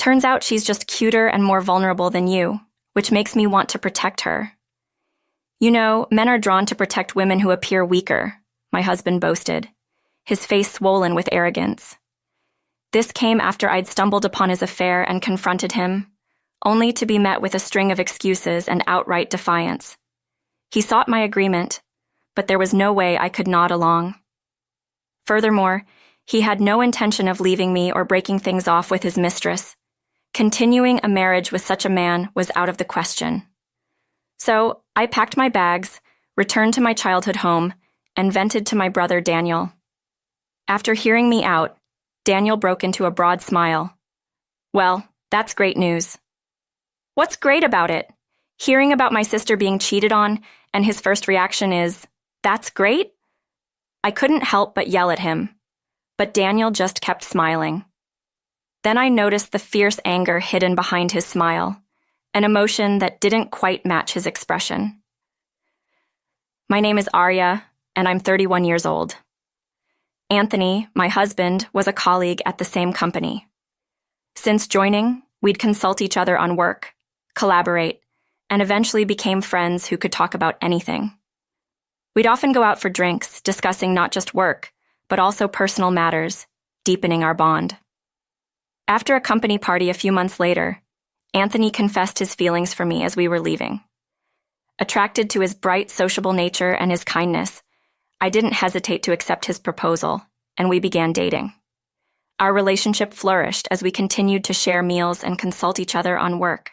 Turns out she's just cuter and more vulnerable than you, which makes me want to protect her. You know, men are drawn to protect women who appear weaker, my husband boasted, his face swollen with arrogance. This came after I'd stumbled upon his affair and confronted him, only to be met with a string of excuses and outright defiance. He sought my agreement, but there was no way I could nod along. Furthermore, he had no intention of leaving me or breaking things off with his mistress. Continuing a marriage with such a man was out of the question. So, I packed my bags, returned to my childhood home, and vented to my brother Daniel. After hearing me out, Daniel broke into a broad smile. Well, that's great news. What's great about it? Hearing about my sister being cheated on, and his first reaction is, "That's great?" I couldn't help but yell at him, but Daniel just kept smiling. Then I noticed the fierce anger hidden behind his smile, an emotion that didn't quite match his expression. My name is Arya, and I'm 31 years old. Anthony, my husband, was a colleague at the same company. Since joining, we'd consult each other on work, collaborate, and eventually became friends who could talk about anything. We'd often go out for drinks, discussing not just work, but also personal matters, deepening our bond. After a company party a few months later, Anthony confessed his feelings for me as we were leaving. Attracted to his bright, sociable nature and his kindness, I didn't hesitate to accept his proposal, and we began dating. Our relationship flourished as we continued to share meals and consult each other on work.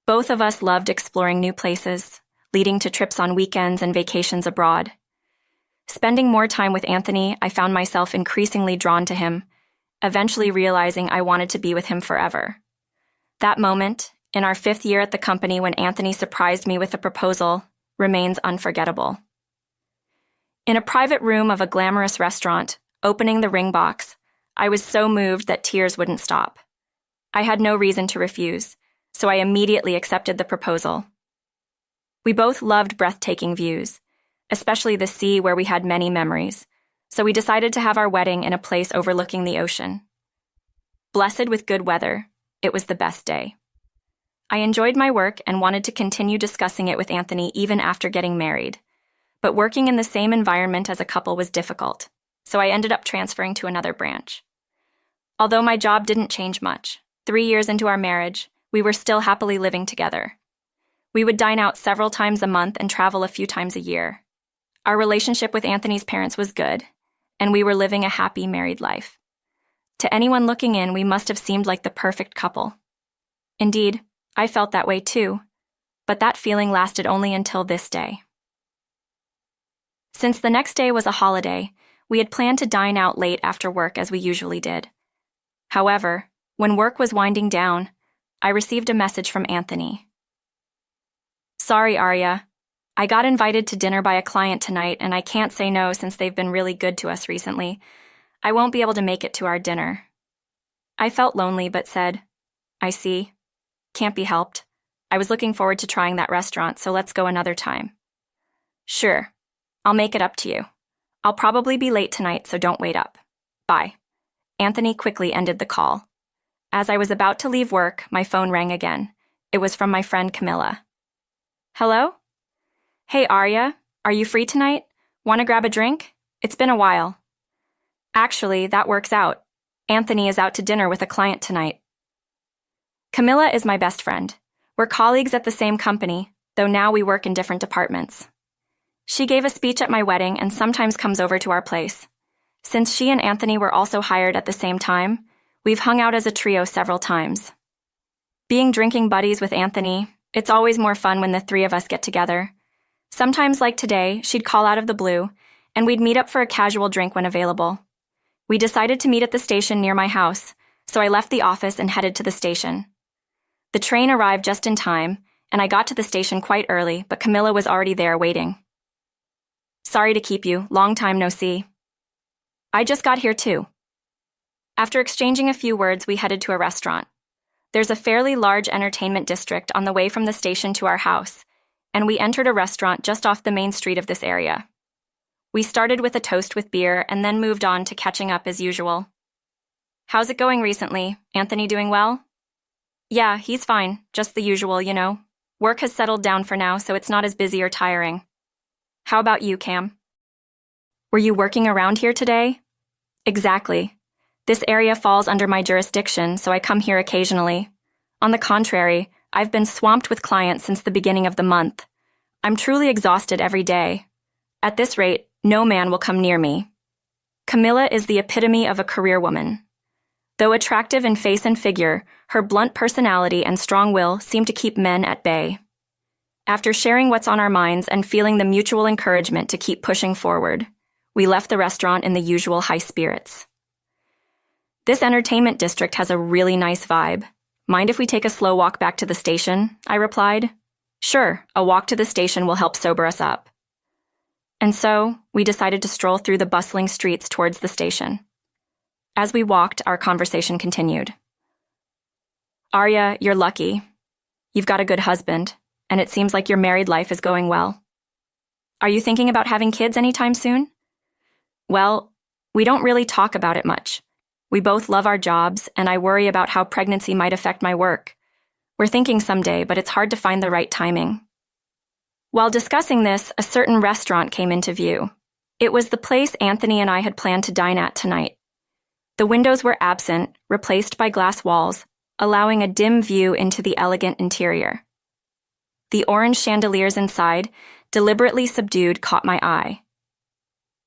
Both of us loved exploring new places, leading to trips on weekends and vacations abroad. Spending more time with Anthony, I found myself increasingly drawn to him, eventually realizing I wanted to be with him forever. That moment, in our 5th year at the company when Anthony surprised me with a proposal, remains unforgettable. In a private room of a glamorous restaurant, opening the ring box, I was so moved that tears wouldn't stop. I had no reason to refuse, so I immediately accepted the proposal. We both loved breathtaking views, especially the sea where we had many memories, so we decided to have our wedding in a place overlooking the ocean. Blessed with good weather, it was the best day. I enjoyed my work and wanted to continue discussing it with Anthony even after getting married, but working in the same environment as a couple was difficult, so I ended up transferring to another branch. Although my job didn't change much, 3 years into our marriage, we were still happily living together. We would dine out several times a month and travel a few times a year. Our relationship with Anthony's parents was good, and we were living a happy married life. To anyone looking in, we must have seemed like the perfect couple. Indeed, I felt that way too, but that feeling lasted only until this day. Since the next day was a holiday, we had planned to dine out late after work as we usually did. However, when work was winding down, I received a message from Anthony. "Sorry, Arya. I got invited to dinner by a client tonight, and I can't say no since they've been really good to us recently. I won't be able to make it to our dinner." I felt lonely but said, "I see. Can't be helped. I was looking forward to trying that restaurant, so let's go another time." "Sure. I'll make it up to you. I'll probably be late tonight, so don't wait up. Bye." Anthony quickly ended the call. As I was about to leave work, my phone rang again. It was from my friend Camilla. "Hello? Hey, Arya, are you free tonight? Want to grab a drink? It's been a while." "Actually, that works out. Anthony is out to dinner with a client tonight." Camilla is my best friend. We're colleagues at the same company, though now we work in different departments. She gave a speech at my wedding and sometimes comes over to our place. Since she and Anthony were also hired at the same time, we've hung out as a trio several times. Being drinking buddies with Anthony, it's always more fun when the 3 of us get together. Sometimes, like today, she'd call out of the blue, and we'd meet up for a casual drink when available. We decided to meet at the station near my house, so I left the office and headed to the station. The train arrived just in time, and I got to the station quite early, but Camilla was already there waiting. "Sorry to keep you, long time no see." "I just got here too." After exchanging a few words, we headed to a restaurant. There's a fairly large entertainment district on the way from the station to our house, and we entered a restaurant just off the main street of this area. We started with a toast with beer and then moved on to catching up as usual. How's it going recently? Anthony doing well? Yeah, he's fine. Just the usual, you know. Work has settled down for now, so it's not as busy or tiring. How about you, Cam? Were you working around here today? Exactly. This area falls under my jurisdiction, so I come here occasionally. On the contrary, I've been swamped with clients since the beginning of the month. I'm truly exhausted every day. At this rate, no man will come near me. Camilla is the epitome of a career woman. Though attractive in face and figure, her blunt personality and strong will seem to keep men at bay. After sharing what's on our minds and feeling the mutual encouragement to keep pushing forward, we left the restaurant in the usual high spirits. This entertainment district has a really nice vibe. Mind if we take a slow walk back to the station? I replied. Sure, a walk to the station will help sober us up. And so, we decided to stroll through the bustling streets towards the station. As we walked, our conversation continued. Arya, you're lucky. You've got a good husband, and it seems like your married life is going well. Are you thinking about having kids anytime soon? Well, we don't really talk about it much. We both love our jobs, and I worry about how pregnancy might affect my work. We're thinking someday, but it's hard to find the right timing. While discussing this, a certain restaurant came into view. It was the place Anthony and I had planned to dine at tonight. The windows were absent, replaced by glass walls, allowing a dim view into the elegant interior. The orange chandeliers inside, deliberately subdued, caught my eye.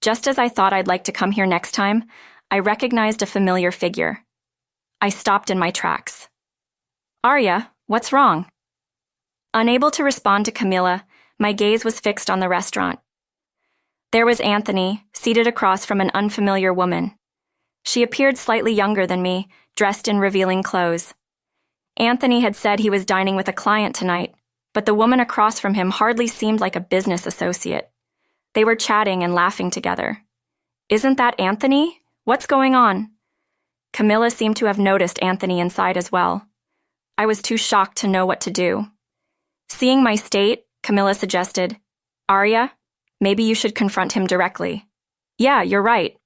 Just as I thought I'd like to come here next time, I recognized a familiar figure. I stopped in my tracks. Arya, what's wrong? Unable to respond to Camilla, my gaze was fixed on the restaurant. There was Anthony, seated across from an unfamiliar woman. She appeared slightly younger than me, dressed in revealing clothes. Anthony had said he was dining with a client tonight, but the woman across from him hardly seemed like a business associate. They were chatting and laughing together. Isn't that Anthony? What's going on? Camilla seemed to have noticed Anthony inside as well. I was too shocked to know what to do. Seeing my state, Camilla suggested, Arya, maybe you should confront him directly. Yeah, you're right.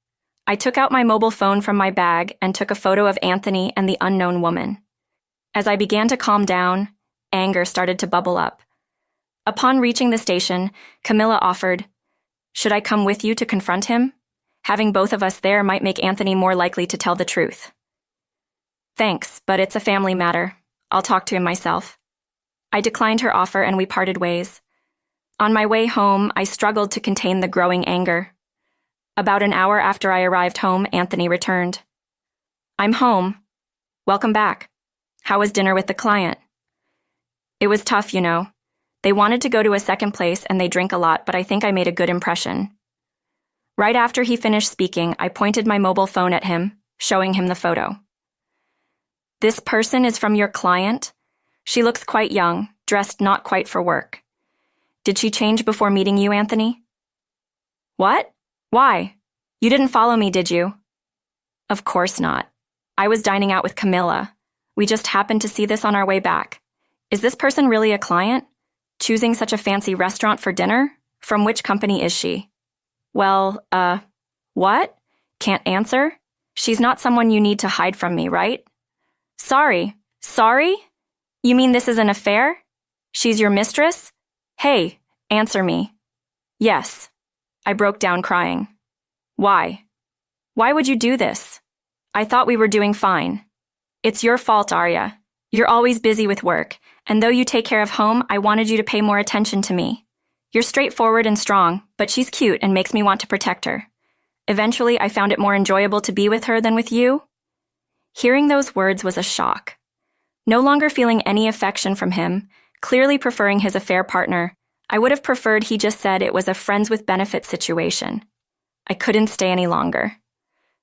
I took out my mobile phone from my bag and took a photo of Anthony and the unknown woman. As I began to calm down, anger started to bubble up. Upon reaching the station, Camilla offered, Should I come with you to confront him? Having both of us there might make Anthony more likely to tell the truth. Thanks, but it's a family matter. I'll talk to him myself. I declined her offer and we parted ways. On my way home, I struggled to contain the growing anger. About an hour after I arrived home, Anthony returned. I'm home. Welcome back. How was dinner with the client? It was tough, you know. They wanted to go to a second place and they drink a lot, but I think I made a good impression. Right after he finished speaking, I pointed my mobile phone at him, showing him the photo. This person is from your client? She looks quite young, dressed not quite for work. Did she change before meeting you, Anthony? What? Why? You didn't follow me, did you? Of course not. I was dining out with Camilla. We just happened to see this on our way back. Is this person really a client? Choosing such a fancy restaurant for dinner? From which company is she? Well, what? Can't answer? She's not someone you need to hide from me, right? Sorry. Sorry? You mean this is an affair? She's your mistress? Hey, answer me. Yes. I broke down crying. Why? Why would you do this? I thought we were doing fine. It's your fault, Arya. You're always busy with work, and though you take care of home, I wanted you to pay more attention to me. You're straightforward and strong, but she's cute and makes me want to protect her. Eventually, I found it more enjoyable to be with her than with you. Hearing those words was a shock. No longer feeling any affection from him, clearly preferring his affair partner, I would have preferred he just said it was a friends with benefits situation. I couldn't stay any longer.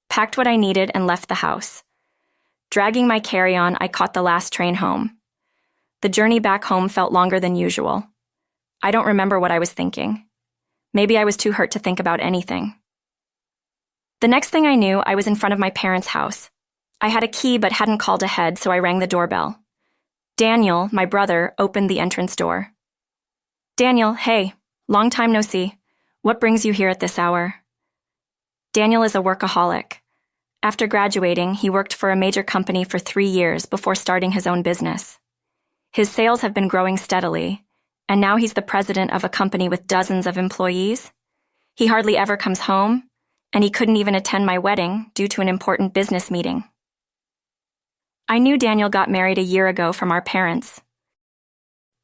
Packed what I needed and left the house. Dragging my carry-on, I caught the last train home. The journey back home felt longer than usual. I don't remember what I was thinking. Maybe I was too hurt to think about anything. The next thing I knew, I was in front of my parents' house. I had a key but hadn't called ahead, so I rang the doorbell. Daniel, my brother, opened the entrance door. Daniel, hey, long time no see. What brings you here at this hour? Daniel is a workaholic. After graduating, he worked for a major company for 3 years before starting his own business. His sales have been growing steadily, and now he's the president of a company with dozens of employees. He hardly ever comes home, and he couldn't even attend my wedding due to an important business meeting. I knew Daniel got married a year ago from our parents.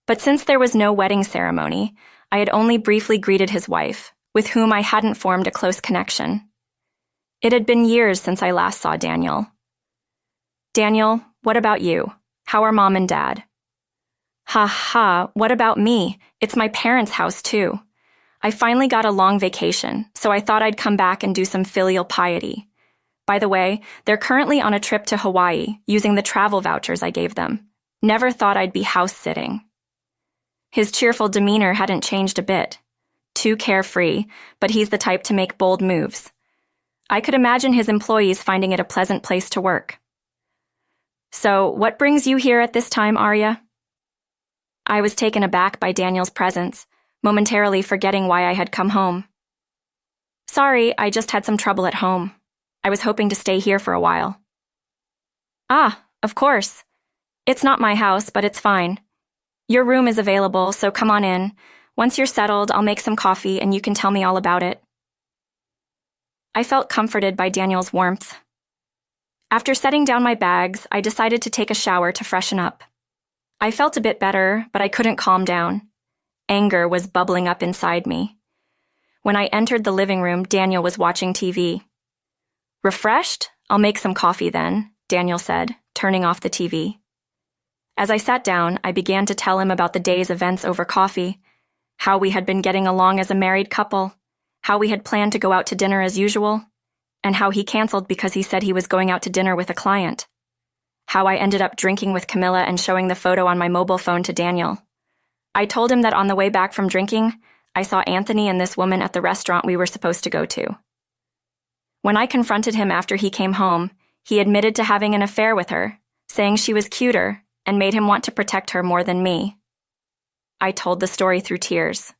But since there was no wedding ceremony, I had only briefly greeted his wife, with whom I hadn't formed a close connection. It had been years since I last saw Daniel. Daniel, what about you? How are Mom and Dad? Ha ha, what about me? It's my parents' house too. I finally got a long vacation, so I thought I'd come back and do some filial piety. By the way, they're currently on a trip to Hawaii using the travel vouchers I gave them. Never thought I'd be house-sitting. His cheerful demeanor hadn't changed a bit. Too carefree, but he's the type to make bold moves. I could imagine his employees finding it a pleasant place to work. So, what brings you here at this time, Arya? I was taken aback by Daniel's presence, momentarily forgetting why I had come home. Sorry, I just had some trouble at home. I was hoping to stay here for a while. Ah, of course. It's not my house, but it's fine. Your room is available, so come on in. Once you're settled, I'll make some coffee and you can tell me all about it. I felt comforted by Daniel's warmth. After setting down my bags, I decided to take a shower to freshen up. I felt a bit better, but I couldn't calm down. Anger was bubbling up inside me. When I entered the living room, Daniel was watching TV. Refreshed? I'll make some coffee then, Daniel said, turning off the TV. As I sat down, I began to tell him about the day's events over coffee, how we had been getting along as a married couple, how we had planned to go out to dinner as usual, and how he canceled because he said he was going out to dinner with a client. How I ended up drinking with Camilla and showing the photo on my mobile phone to Daniel. I told him that on the way back from drinking, I saw Anthony and this woman at the restaurant we were supposed to go to. When I confronted him after he came home, he admitted to having an affair with her, saying she was cuter and made him want to protect her more than me. I told the story through tears.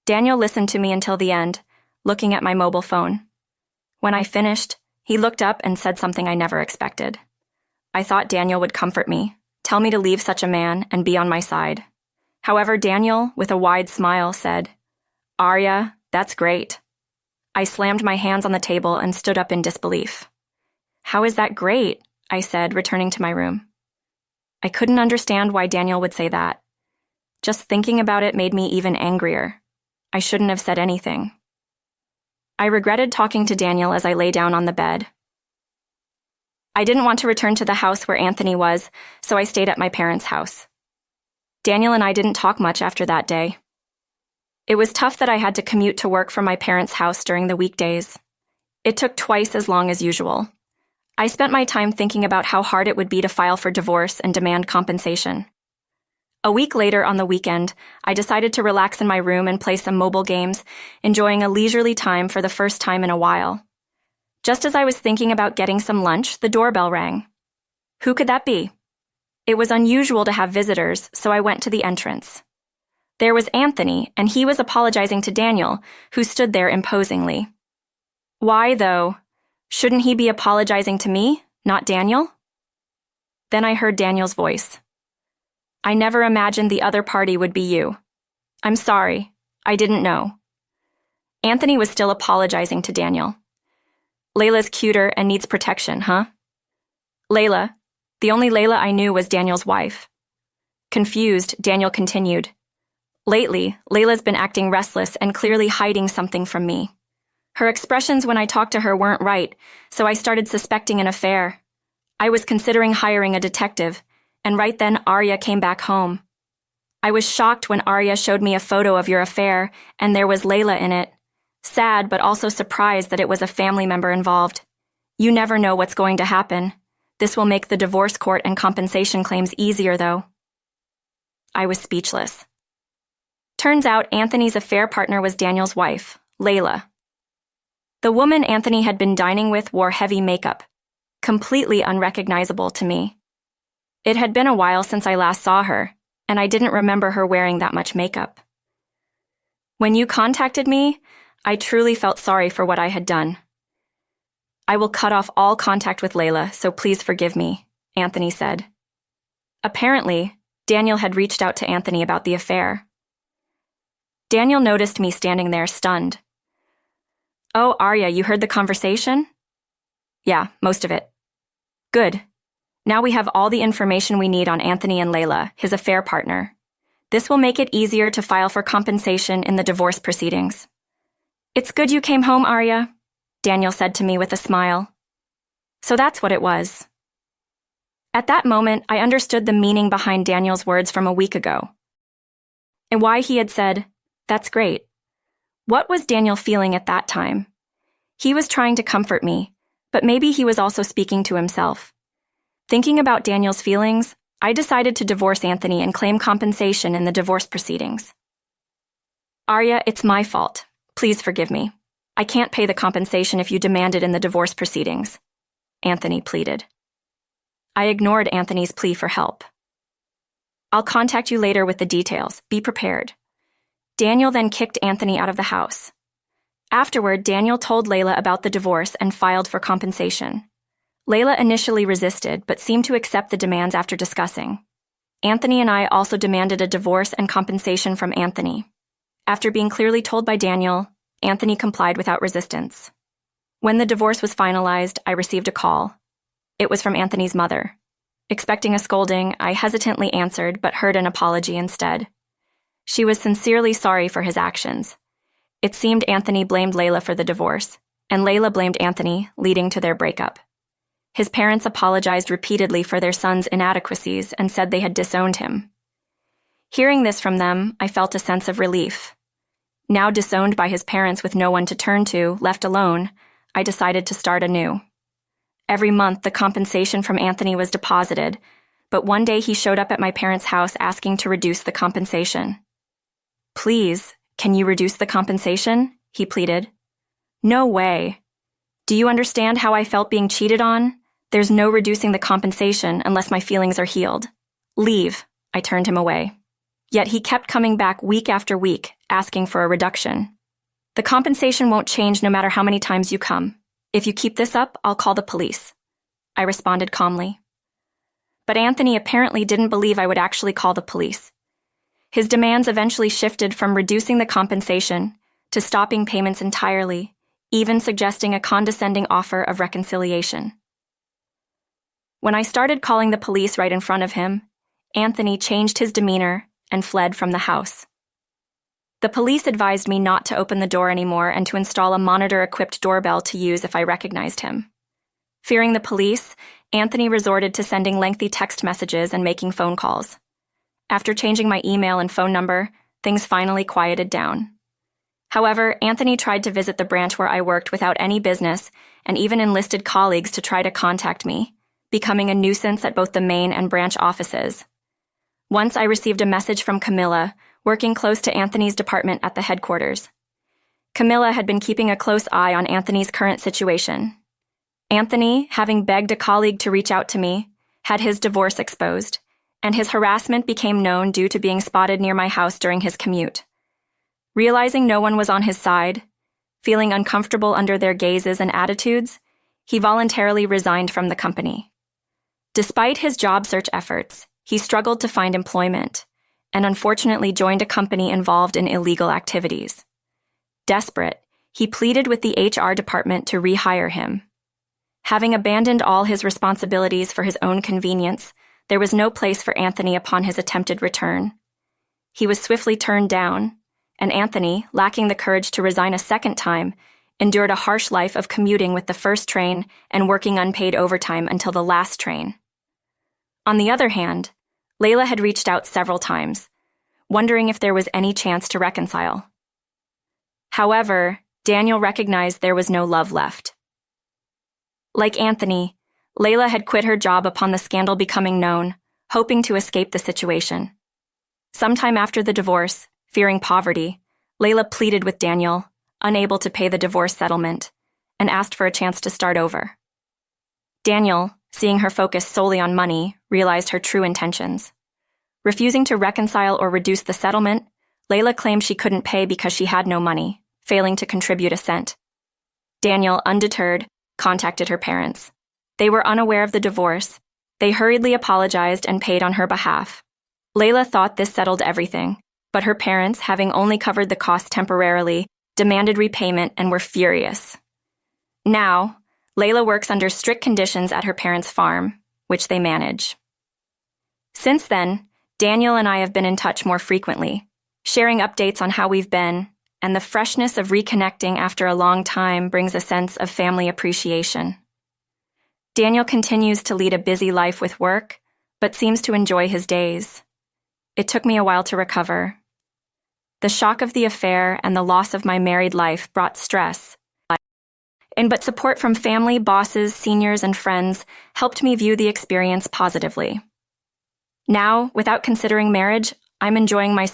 Daniel listened to me until the end, looking at my mobile phone. When I finished, he looked up and said something I never expected. I thought Daniel would comfort me, tell me to leave such a man and be on my side. However, Daniel, with a wide smile, said, "Arya, that's great." I slammed my hands on the table and stood up in disbelief. "How is that great?" I said, returning to my room. I couldn't understand why Daniel would say that. Just thinking about it made me even angrier. I shouldn't have said anything. I regretted talking to Daniel as I lay down on the bed. I didn't want to return to the house where Anthony was, so I stayed at my parents' house. Daniel and I didn't talk much after that day. It was tough that I had to commute to work from my parents' house during the weekdays. It took twice as long as usual. I spent my time thinking about how hard it would be to file for divorce and demand compensation. A week later on the weekend, I decided to relax in my room and play some mobile games, enjoying a leisurely time for the first time in a while. Just as I was thinking about getting some lunch, the doorbell rang. Who could that be? It was unusual to have visitors, so I went to the entrance. There was Anthony, and he was apologizing to Daniel, who stood there imposingly. Why, though? Shouldn't he be apologizing to me, not Daniel? Then I heard Daniel's voice. I never imagined the other party would be you. I'm sorry. I didn't know. Anthony was still apologizing to Daniel. Layla's cuter and needs protection, huh? Layla. The only Layla I knew was Daniel's wife. Confused, Daniel continued. Lately, Layla's been acting restless and clearly hiding something from me. Her expressions when I talked to her weren't right, so I started suspecting an affair. I was considering hiring a detective, and right then Arya came back home. I was shocked when Arya showed me a photo of your affair, and there was Layla in it. Sad, but also surprised that it was a family member involved. You never know what's going to happen. This will make the divorce court and compensation claims easier, though. I was speechless. Turns out Anthony's affair partner was Daniel's wife, Layla. The woman Anthony had been dining with wore heavy makeup, completely unrecognizable to me. It had been a while since I last saw her, and I didn't remember her wearing that much makeup. When you contacted me, I truly felt sorry for what I had done. I will cut off all contact with Layla, so please forgive me, Anthony said. Apparently, Daniel had reached out to Anthony about the affair. Daniel noticed me standing there stunned. Oh, Arya, you heard the conversation? Yeah, most of it. Good. Now we have all the information we need on Anthony and Layla, his affair partner. This will make it easier to file for compensation in the divorce proceedings. It's good you came home, Arya, Daniel said to me with a smile. So that's what it was. At that moment, I understood the meaning behind Daniel's words from a week ago, and why he had said, "That's great." What was Daniel feeling at that time? He was trying to comfort me, but maybe he was also speaking to himself. Thinking about Daniel's feelings, I decided to divorce Anthony and claim compensation in the divorce proceedings. Arya, it's my fault. Please forgive me. I can't pay the compensation if you demand it in the divorce proceedings, Anthony pleaded. I ignored Anthony's plea for help. I'll contact you later with the details. Be prepared. Daniel then kicked Anthony out of the house. Afterward, Daniel told Layla about the divorce and filed for compensation. Layla initially resisted, but seemed to accept the demands after discussing. Anthony and I also demanded a divorce and compensation from Anthony. After being clearly told by Daniel, Anthony complied without resistance. When the divorce was finalized, I received a call. It was from Anthony's mother. Expecting a scolding, I hesitantly answered, but heard an apology instead. She was sincerely sorry for his actions. It seemed Anthony blamed Layla for the divorce, and Layla blamed Anthony, leading to their breakup. His parents apologized repeatedly for their son's inadequacies and said they had disowned him. Hearing this from them, I felt a sense of relief. Now disowned by his parents with no one to turn to, left alone, I decided to start anew. Every month, the compensation from Anthony was deposited, but one day he showed up at my parents' house asking to reduce the compensation. Please, can you reduce the compensation? He pleaded. No way. Do you understand how I felt being cheated on? There's no reducing the compensation unless my feelings are healed. Leave. I turned him away. Yet he kept coming back week after week, asking for a reduction. The compensation won't change no matter how many times you come. If you keep this up, I'll call the police. I responded calmly. But Anthony apparently didn't believe I would actually call the police. His demands eventually shifted from reducing the compensation to stopping payments entirely, even suggesting a condescending offer of reconciliation. When I started calling the police right in front of him, Anthony changed his demeanor and fled from the house. The police advised me not to open the door anymore and to install a monitor-equipped doorbell to use if I recognized him. Fearing the police, Anthony resorted to sending lengthy text messages and making phone calls. After changing my email and phone number, things finally quieted down. However, Anthony tried to visit the branch where I worked without any business and even enlisted colleagues to try to contact me, becoming a nuisance at both the main and branch offices. Once I received a message from Camilla, working close to Anthony's department at the headquarters. Camilla had been keeping a close eye on Anthony's current situation. Anthony, having begged a colleague to reach out to me, had his divorce exposed, and his harassment became known due to being spotted near my house during his commute. Realizing no one was on his side, feeling uncomfortable under their gazes and attitudes, he voluntarily resigned from the company. Despite his job search efforts, he struggled to find employment, and unfortunately joined a company involved in illegal activities. Desperate, he pleaded with the HR department to rehire him. Having abandoned all his responsibilities for his own convenience, there was no place for Anthony upon his attempted return. He was swiftly turned down, and Anthony, lacking the courage to resign a second time, endured a harsh life of commuting with the first train and working unpaid overtime until the last train. On the other hand, Layla had reached out several times, wondering if there was any chance to reconcile. However, Daniel recognized there was no love left. Like Anthony, Layla had quit her job upon the scandal becoming known, hoping to escape the situation. Sometime after the divorce, fearing poverty, Layla pleaded with Daniel, unable to pay the divorce settlement, and asked for a chance to start over. Daniel, seeing her focus solely on money, realized her true intentions. Refusing to reconcile or reduce the settlement, Layla claimed she couldn't pay because she had no money, failing to contribute a cent. Daniel, undeterred, contacted her parents. They were unaware of the divorce. They hurriedly apologized and paid on her behalf. Layla thought this settled everything, but her parents, having only covered the cost temporarily, demanded repayment and were furious. Now, Layla works under strict conditions at her parents' farm, which they manage. Since then, Daniel and I have been in touch more frequently, sharing updates on how we've been, and the freshness of reconnecting after a long time brings a sense of family appreciation. Daniel continues to lead a busy life with work, but seems to enjoy his days. It took me a while to recover. The shock of the affair and the loss of my married life brought stress, but support from family, bosses, seniors, and friends helped me view the experience positively. Now, without considering marriage, I'm enjoying my